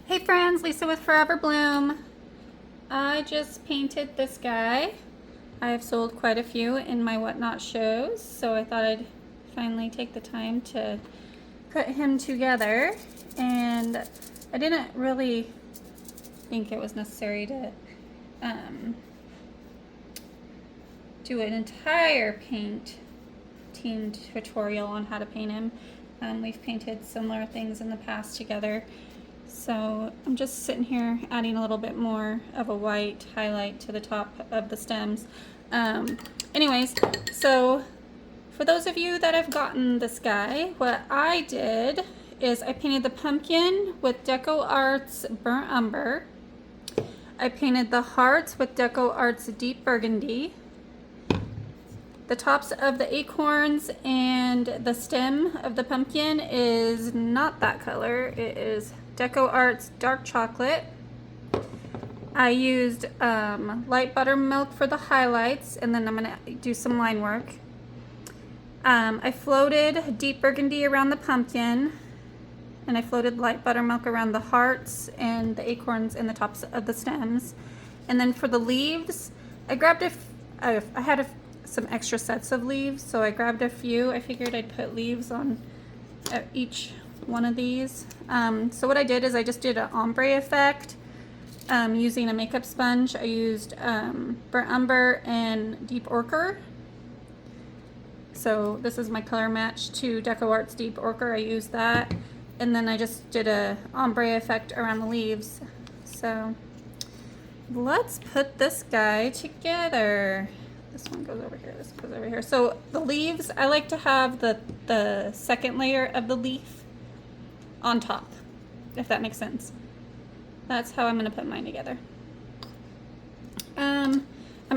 Hey friends, Lisa with Forever Bloom. I just painted this guy. I have sold quite a few in my Whatnot shows, so I thought I'd finally take the time to put him together. And I didn't really think it was necessary to do an entire paint team tutorial on how to paint him. We've painted similar things in the past together. So I'm just sitting here adding a little bit more of a white highlight to the top of the stems. Anyways, so for those of you that have gotten this guy, what I did is I painted the pumpkin with Deco Arts Burnt Umber. I painted the hearts with Deco Arts Deep Burgundy. The tops of the acorns and the stem of the pumpkin is not that color. It is Deco Arts Dark Chocolate. I used light buttermilk for the highlights, and then I'm going to do some line work. I floated deep burgundy around the pumpkin, and I floated light buttermilk around the hearts and the acorns and the tops of the stems. And then for the leaves, I grabbed I had some extra sets of leaves, so I grabbed a few. I figured I'd put leaves on each one of these. So what I did is I just did an ombre effect using a makeup sponge. I used burnt umber and deep ochre. So this is my color match to Deco Arts Deep Ochre. I used that, and then I just did a ombre effect around the leaves. So let's put this guy together. This one goes over here, this goes over here. So the leaves, I like to have the second layer of the leaf on top, if that makes sense. That's how I'm gonna put mine together. I'm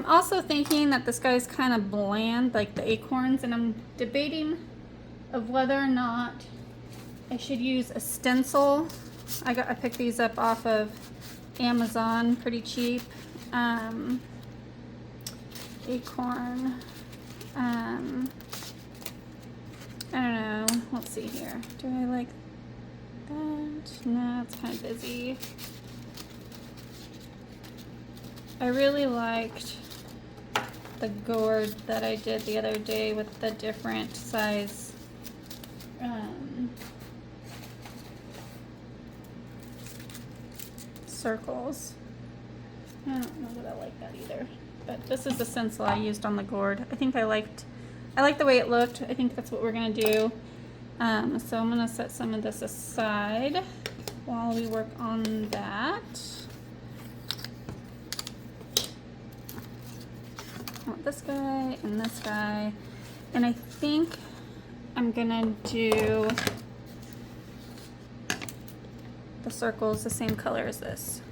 also thinking that this guy's kind of bland, like the acorns, and I'm debating of whether or not I should use a stencil. I picked these up off of Amazon, pretty cheap. Acorn. I don't know. Let's see here. Do I like that? No, it's kind of busy. I really liked the gourd that I did the other day with the different size circles. I don't know that I like that either. But this is the stencil I used on the gourd. I think I liked the way it looked. I think that's what we're gonna do. So I'm gonna set some of this aside while we work on that. I want this guy and this guy. And I think I'm gonna do the circles the same color as this.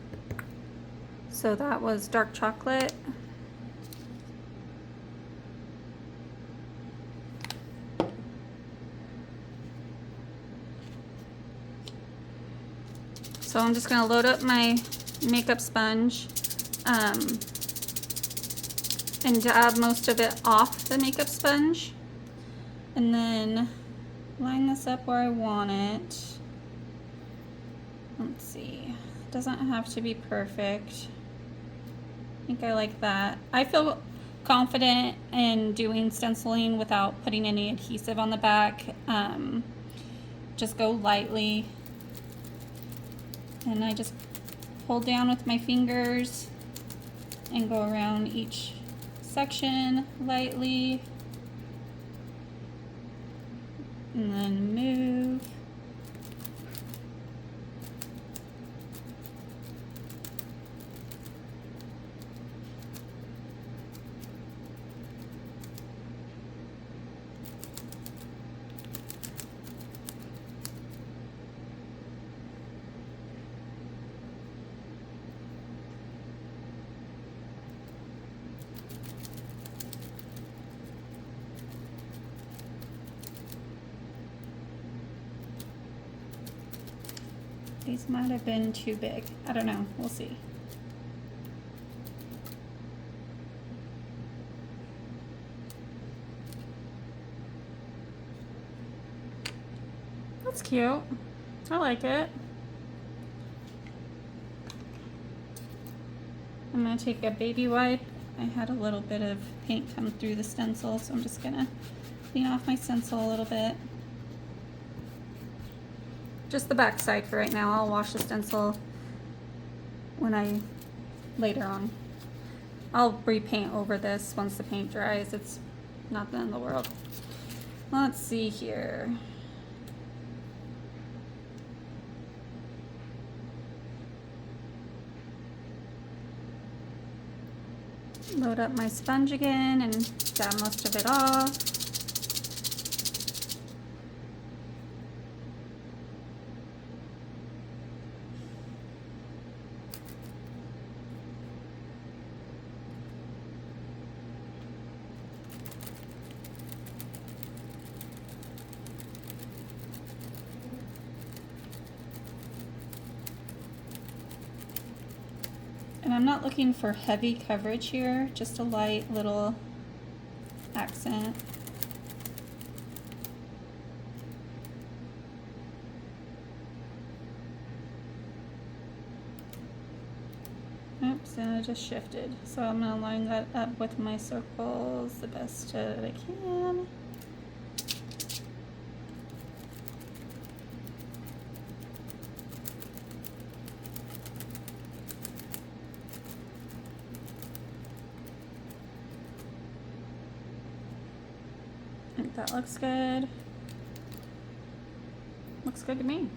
So that was dark chocolate. So I'm just gonna load up my makeup sponge and dab most of it off the makeup sponge, and then line this up where I want it. Let's see, it doesn't have to be perfect. I think I like that. I feel confident in doing stenciling without putting any adhesive on the back. Just go lightly. And I just hold down with my fingers and go around each section lightly. And then move. These might have been too big. I don't know. We'll see. That's cute. I like it. I'm gonna take a baby wipe. I had a little bit of paint come through the stencil, so I'm just gonna clean off my stencil a little bit. Just the back side for right now. I'll wash the stencil when later on. I'll repaint over this once the paint dries. It's not the end of the world. Let's see here. Load up my sponge again and dab most of it off. And I'm not looking for heavy coverage here, just a light little accent. Oops, and I just shifted. So I'm gonna line that up with my circles the best that I can. I think that looks good. Looks good to me.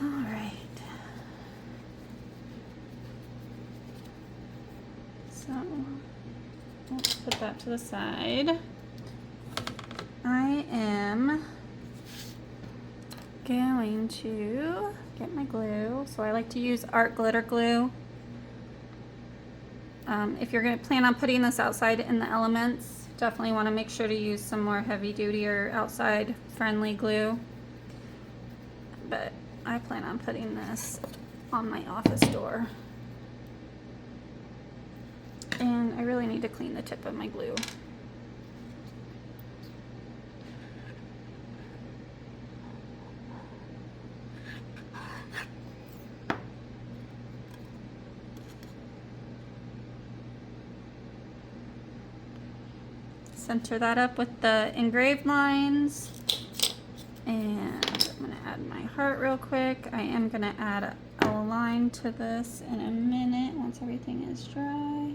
All right. So let's put that to the side. I am going to get my glue. So I like to use art glitter glue. If you're going to plan on putting this outside in the elements, definitely want to make sure to use some more heavy duty or outside friendly glue. But I plan on putting this on my office door. And I really need to clean the tip of my glue. Center that up with the engraved lines. And I'm gonna add my heart real quick. I am gonna add a line to this in a minute once everything is dry.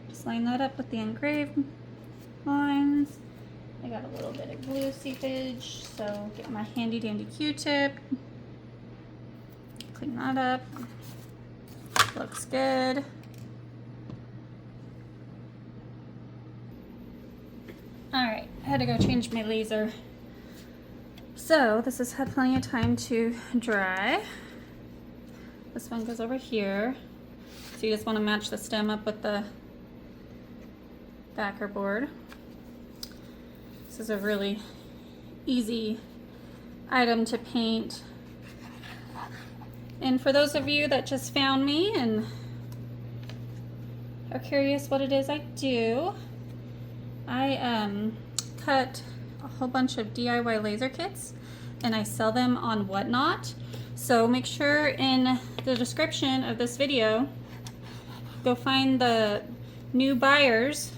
Just line that up with the engraved lines. I got a little bit of glue seepage, so get my handy dandy Q-tip. Clean that up. Looks good. Alright, I had to go change my laser. So this has had plenty of time to dry. This one goes over here. So you just want to match the stem up with the backer board. This is a really easy item to paint. And for those of you that just found me and are curious what it is I do, I cut a whole bunch of DIY laser kits and I sell them on Whatnot. So make sure in the description of this video, go find the new buyers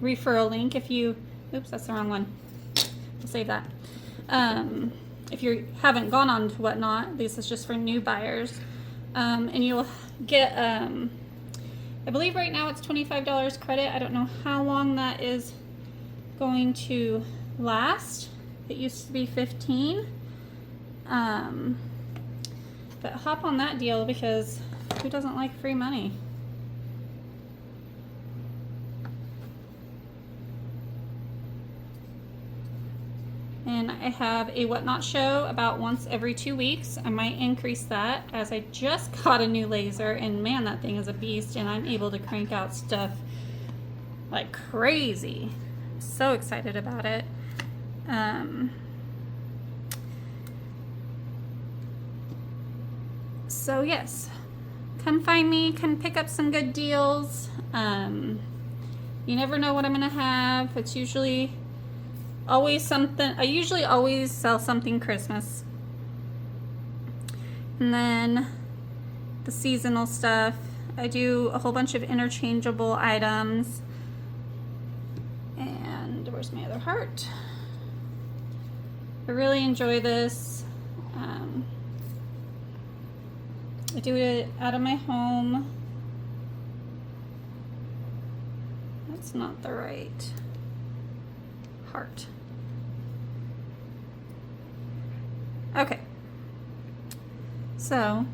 referral link. If you, oops, that's the wrong one. We'll save that. If you haven't gone on to Whatnot, this is just for new buyers. And you'll get, I believe right now it's $25 credit. I don't know how long that is going to last. It used to be $15. But hop on that deal because who doesn't like free money? And I have a Whatnot show about once every 2 weeks. I might increase that as I just got a new laser and man, that thing is a beast and I'm able to crank out stuff like crazy. So excited about it. So yes, come find me, come pick up some good deals. You never know what I'm gonna have. It's usually always something. I usually always sell something Christmas. And then the seasonal stuff. I do a whole bunch of interchangeable items. And where's my other heart? I really enjoy this. I do it out of my home. That's not the right heart. Okay. So,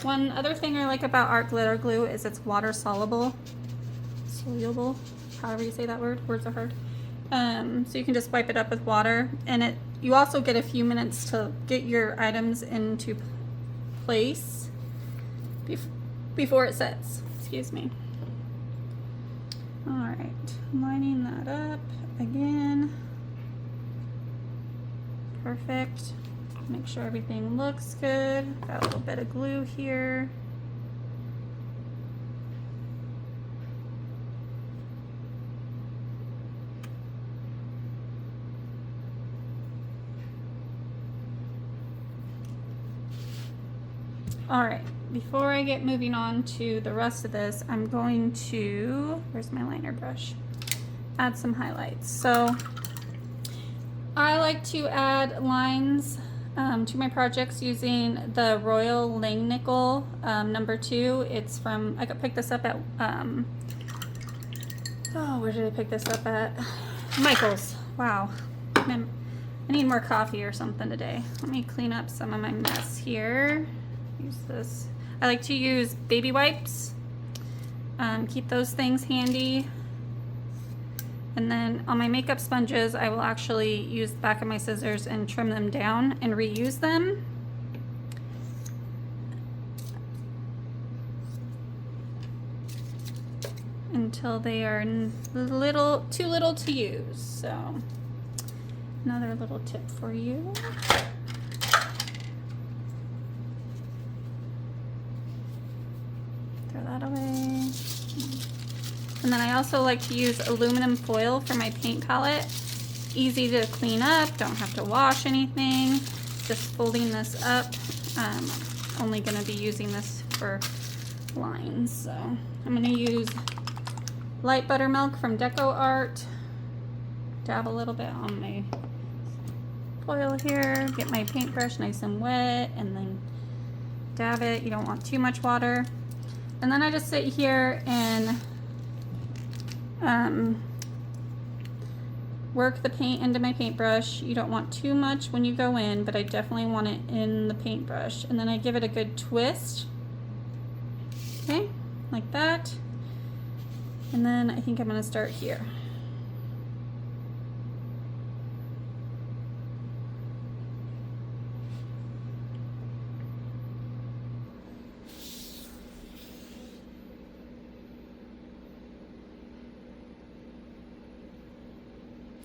one other thing I like about art glitter glue is it's water soluble, however you say that word. Words are hard. So you can just wipe it up with water, and you also get a few minutes to get your items into place before it sets. Excuse me. All right, lining that up again. Perfect. Make sure everything looks good. Got a little bit of glue here. All right, before I get moving on to the rest of this, I'm going to, where's my liner brush? Add some highlights. So I like to add lines to my projects using the Royal Langnickel #2. It's from, I picked this up at, where did I pick this up at? Michael's. Wow. I need more coffee or something today. Let me clean up some of my mess here. Use this. I like to use baby wipes. Keep those things handy. And then on my makeup sponges, I will actually use the back of my scissors and trim them down and reuse them. Until they are too little to use. So, another little tip for you. Throw that away. And then I also like to use aluminum foil for my paint palette. Easy to clean up, don't have to wash anything. Just folding this up. I'm only going to be using this for lines. So I'm going to use light buttermilk from Deco Art. Dab a little bit on my foil here. Get my paintbrush nice and wet and then dab it. You don't want too much water. And then I just sit here and work the paint into my paintbrush. You don't want too much when you go in, but I definitely want it in the paintbrush. And then I give it a good twist. Okay, like that. And then I think I'm going to start here.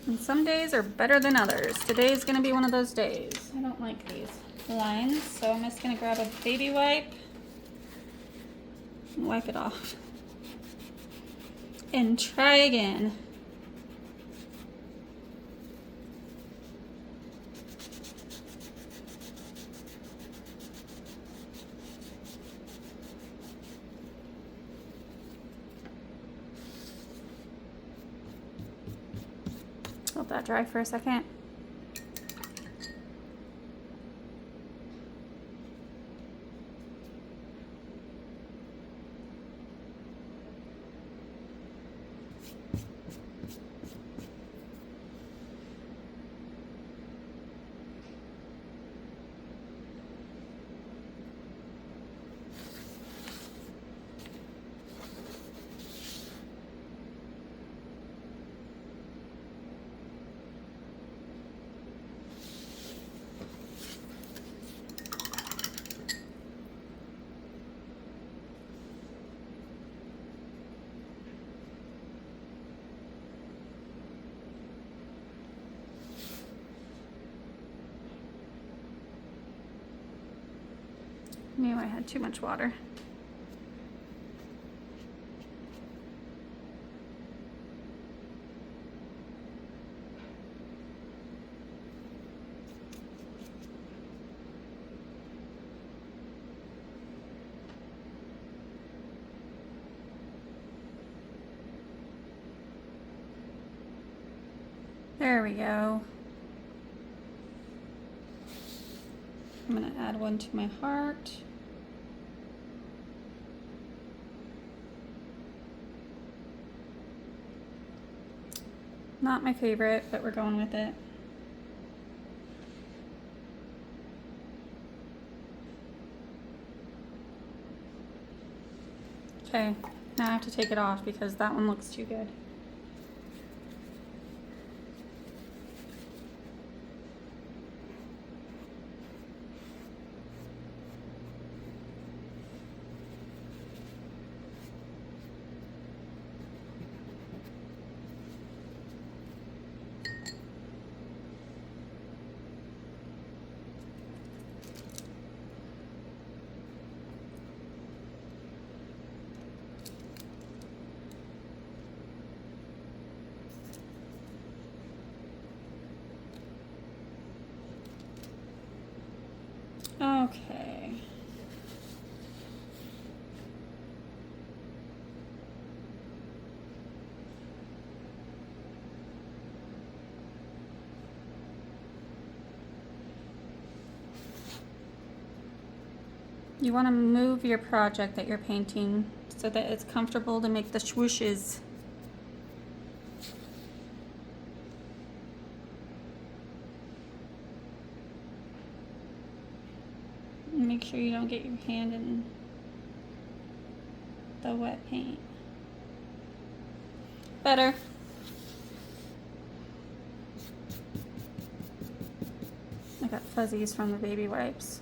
And some days are better than others. Today's gonna be one of those days. I don't like these lines, so I'm just gonna grab a baby wipe and wipe it off. And try again. Let that dry for a second. Knew I had too much water. There we go. I'm gonna add one to my heart. Not my favorite, but we're going with it. Okay, now I have to take it off because that one looks too good. Okay. You want to move your project that you're painting so that it's comfortable to make the swooshes. Make sure you don't get your hand in the wet paint. Better. I got fuzzies from the baby wipes.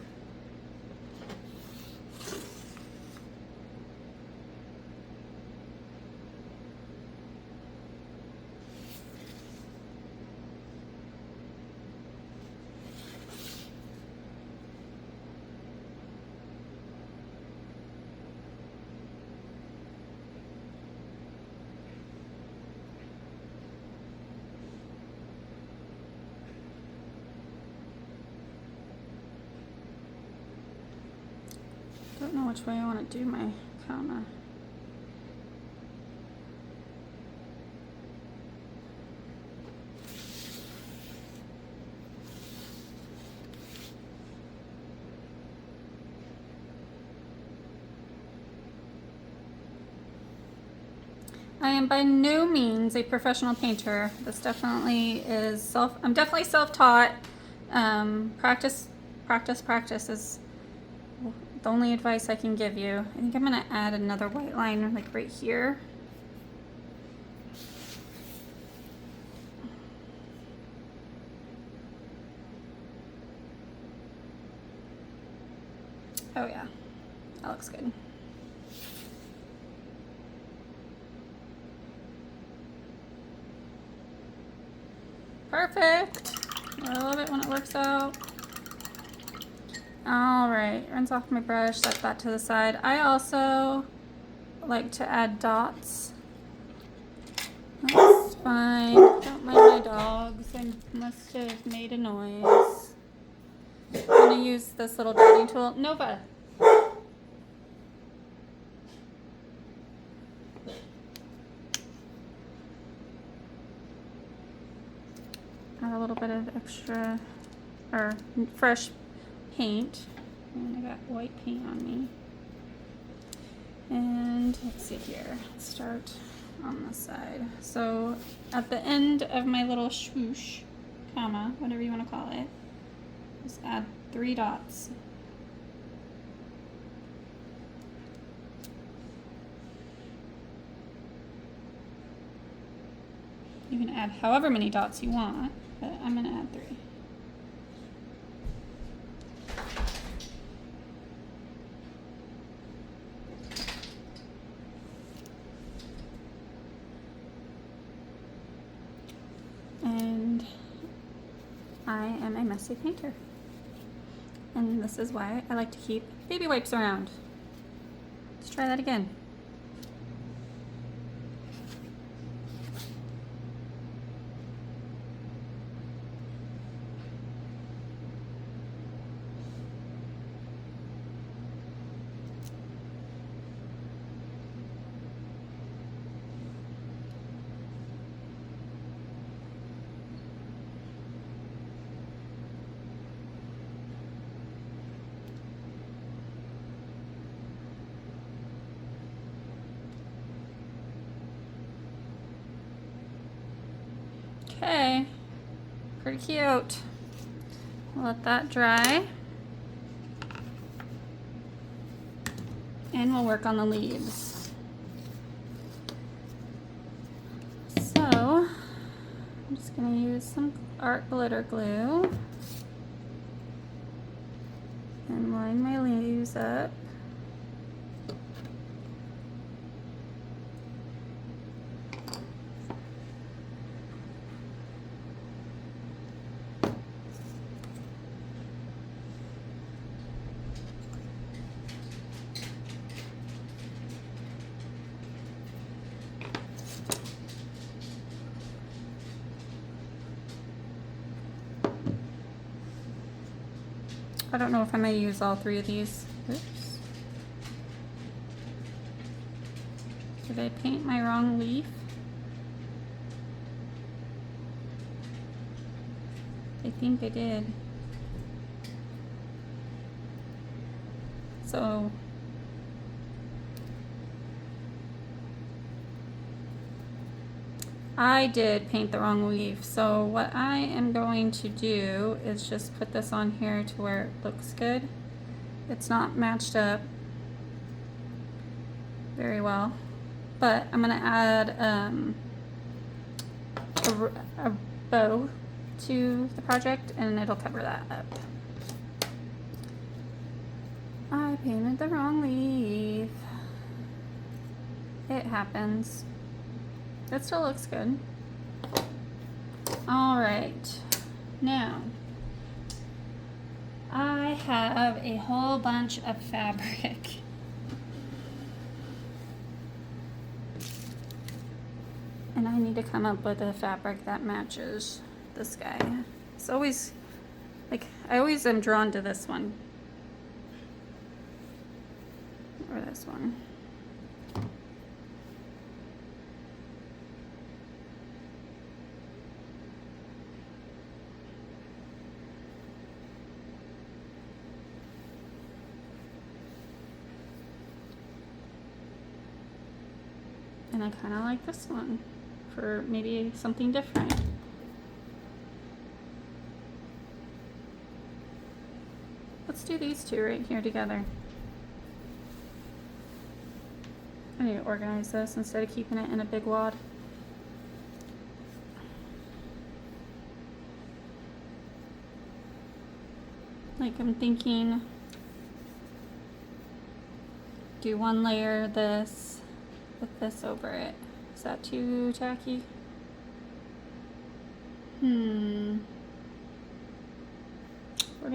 Don't know which way I want to do my comma. I am by no means a professional painter. This definitely is I'm definitely self-taught. Practice is the only advice I can give you. I think I'm gonna add another white line like right here. Oh yeah, that looks good. Perfect. I love it when it works out. All right, rinse off my brush, set that to the side. I also like to add dots. That's fine. Don't mind my dogs. I must have made a noise. I'm gonna use this little dotting tool. Nova. Add a little bit of extra or fresh paint. And I got white paint on me. And let's see here. Let's start on this side. So at the end of my little swoosh, comma, whatever you want to call it, just add 3 dots. You can add however many dots you want, but I'm going to add 3. And I am a messy painter. And this is why I like to keep baby wipes around. Let's try that again. Okay, pretty cute. Let that dry. And we'll work on the leaves. So, I'm just gonna use some art glitter glue and line my leaves up. I don't know if I'm going to use all 3 of these. Oops. Did I paint my wrong leaf? I think I did. So I did paint the wrong leaf, so what I am going to do is just put this on here to where it looks good. It's not matched up very well, but I'm going to add a bow to the project and it'll cover that up. I painted the wrong leaf. It happens. It still looks good. All right, now I have a whole bunch of fabric. And I need to come up with a fabric that matches this guy. It's always, like, I always am drawn to this one. Or this one. And I kind of like this one for maybe something different. Let's do these 2 right here together. I need to organize this instead of keeping it in a big wad. Like, I'm thinking, do 1 layer of this with this over it. Is that too tacky? We're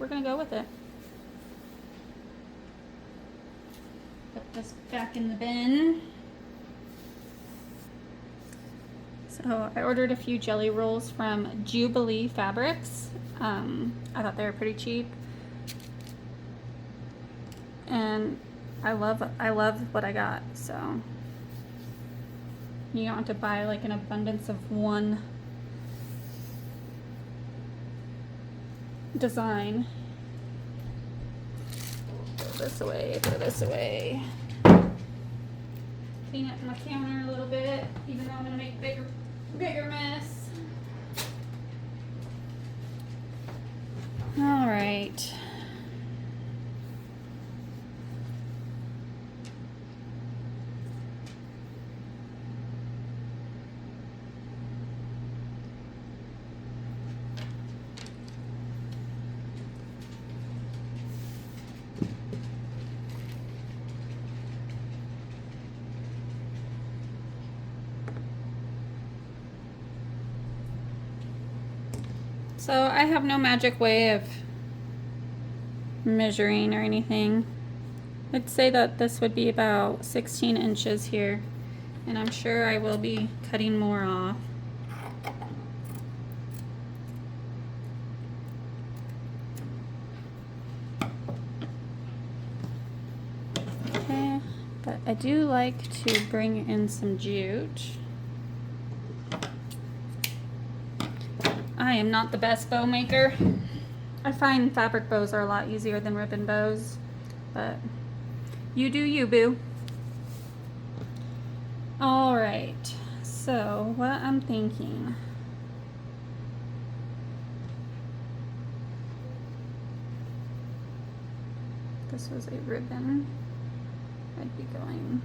gonna go with it. Put this back in the bin. So I ordered a few jelly rolls from Jubilee Fabrics. I thought they were pretty cheap. And I love what I got, so you don't have to buy like an abundance of one design. Throw this away, throw this away. Clean up my counter a little bit, even though I'm gonna make a bigger mess. All right. So I have no magic way of measuring or anything. I'd say that this would be about 16 inches here, and I'm sure I will be cutting more off. Okay, but I do like to bring in some jute. I am not the best bow maker. I find fabric bows are a lot easier than ribbon bows, but you do you, boo. All right, so what I'm thinking this was a ribbon, I'd be going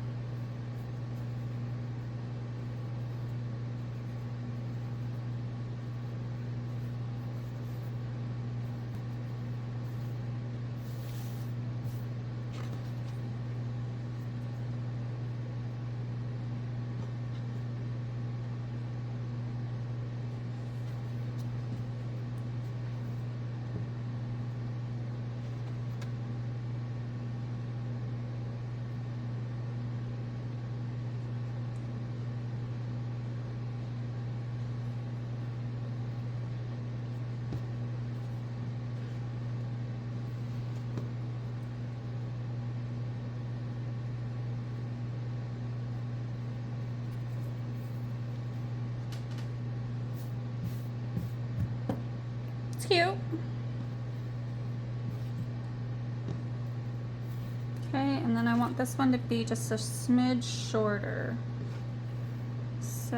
cute. Okay, and then I want this one to be just a smidge shorter. So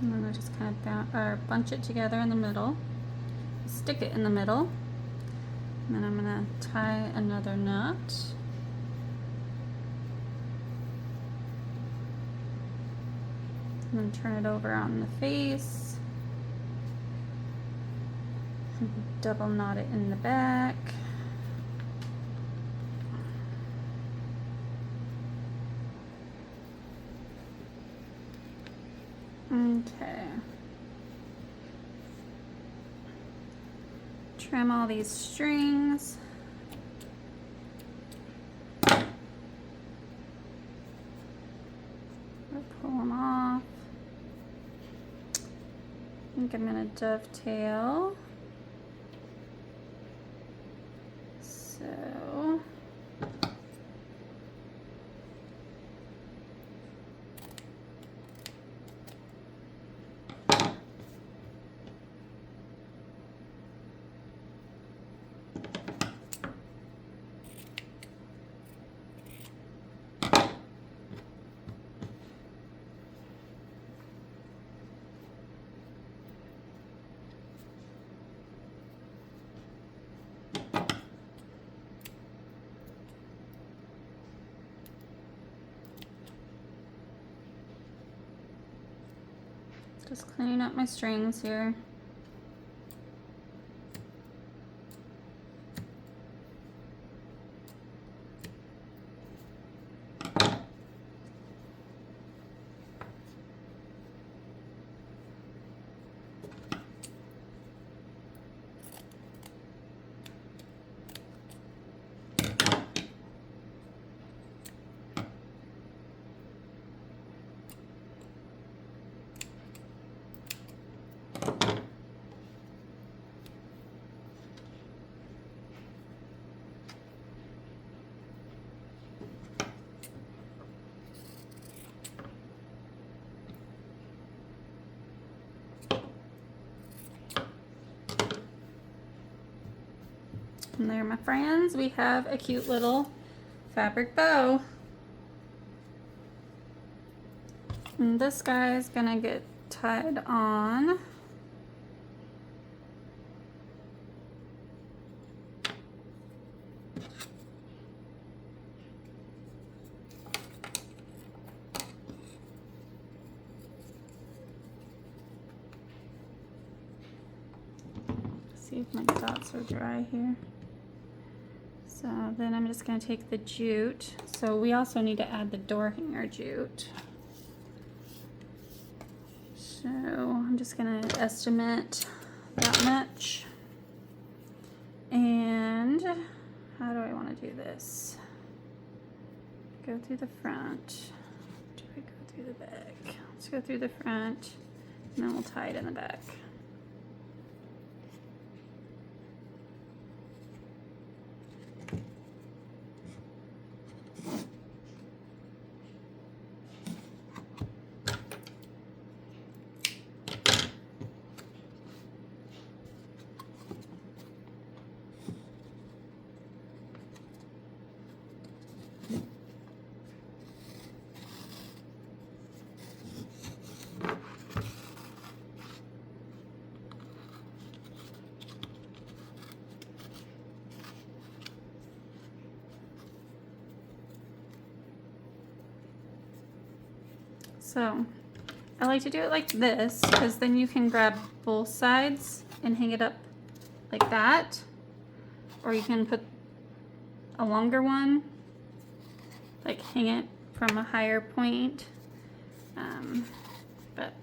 and then I just kind of bunch it together in the middle, stick it in the middle, and then I'm gonna tie another knot. And then turn it over on the face, and double knot it in the back. Okay. Trim all these strings. Or pull them off. I think I'm gonna dovetail. So just cleaning up my strings here. And there, my friends, we have a cute little fabric bow. And this guy's gonna get tied on. See if my dots are dry here. So then I'm just going to take the jute. So we also need to add the door hanger jute. So I'm just going to estimate that much. And how do I want to do this? go through the front? Do I go through the back? Let's go through the front, and then we'll tie it in the back. So I like to do it like this because then you can grab both sides and hang it up like that, or you can put a longer one, like hang it from a higher point. But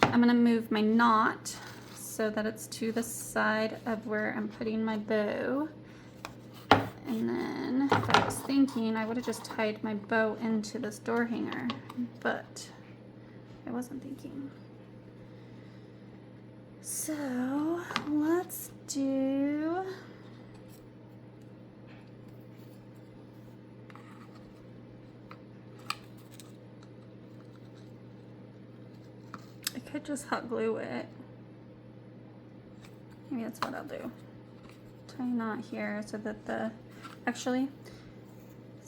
I'm gonna move my knot so that it's to the side of where I'm putting my bow. And then if I was thinking, I would have just tied my bow into this door hanger, but I wasn't thinking. So let's do I could just hot glue it. Maybe that's what I'll do. Tie a knot here so that actually,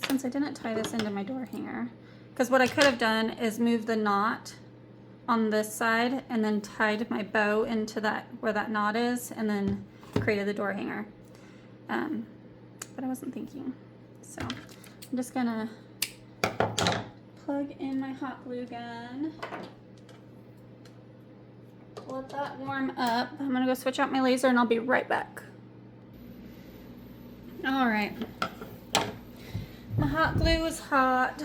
since I didn't tie this into my door hanger, because what I could have done is move the knot on this side and then tied my bow into that where that knot is and then created the door hanger. But I wasn't thinking. So I'm just gonna plug in my hot glue gun. Let that warm up. I'm gonna go switch out my laser and I'll be right back. All right, my hot glue is hot.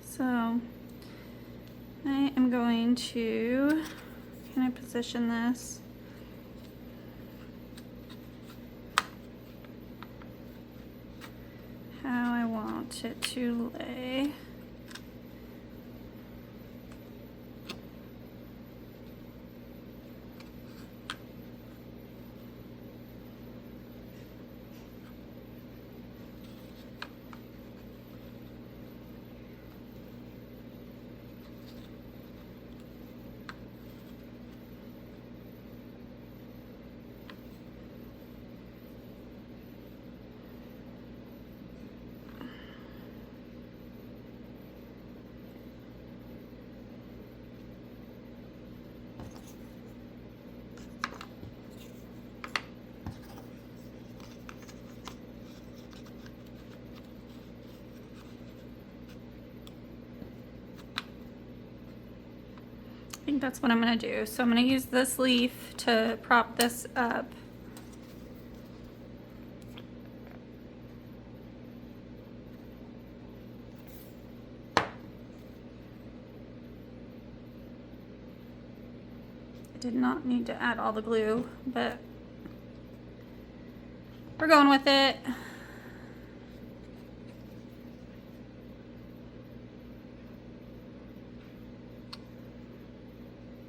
So I am going to kind of position this how I want it to lay. I think that's what I'm gonna do. So I'm gonna use this leaf to prop this up. I did not need to add all the glue, but we're going with it.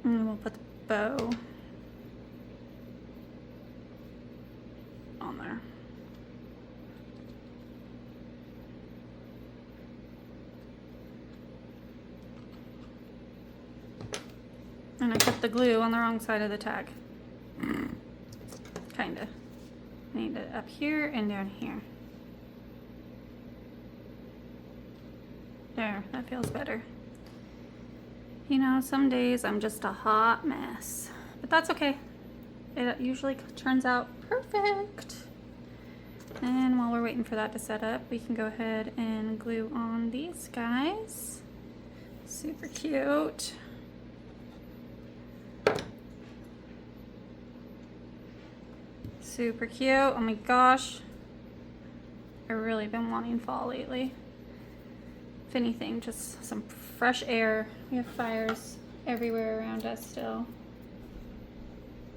And we'll put the bow on there. And I put the glue on the wrong side of the tag. Kinda. I need it up here and down here. There, that feels better. You know, some days I'm just a hot mess, but that's okay. It usually turns out perfect. And while we're waiting for that to set up, we can go ahead and glue on these guys. Super cute. Super cute. Oh my gosh. I've really been wanting fall lately. If anything, just some fresh air. We have fires everywhere around us still.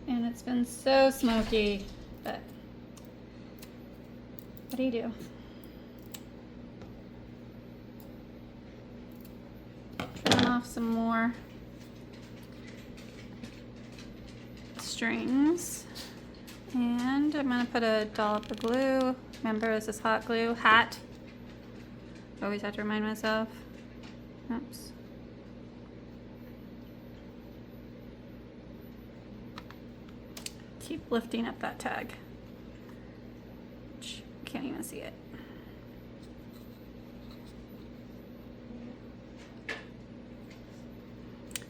And it's been so smoky, but What do you do? Trim off some more strings. And I'm gonna put a dollop of glue. Remember, this is hot glue. Hat. Always have to remind myself. Oops. Keep lifting up that tag. Can't even see it.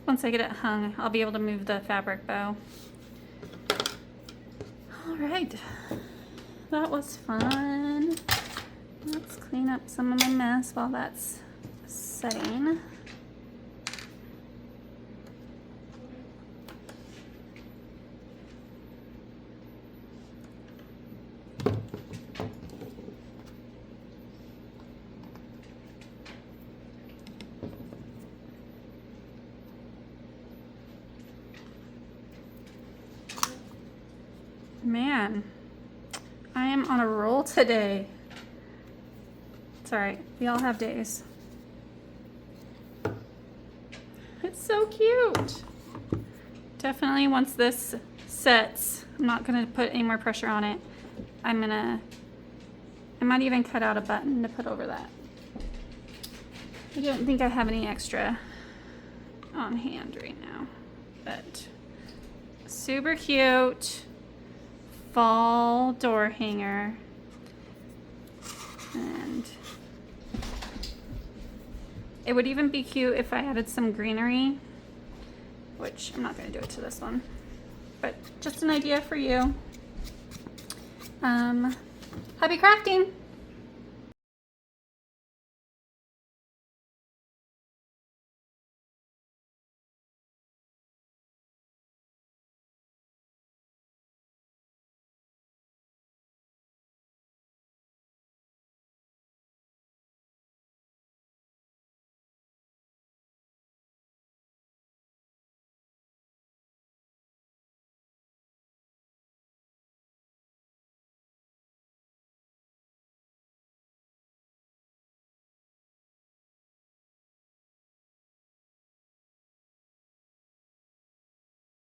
Once I get it hung, I'll be able to move the fabric bow. All right, that was fun. Let's clean up some of my mess while that's setting. Man, I am on a roll today. It's all right. We all have days. It's so cute. Definitely once this sets, I'm not going to put any more pressure on it. I might even cut out a button to put over that. I don't think I have any extra on hand right now, but super cute. Fall door hanger, and it would even be cute if I added some greenery, which I'm not going to do it to this one, but just an idea for you. Happy crafting!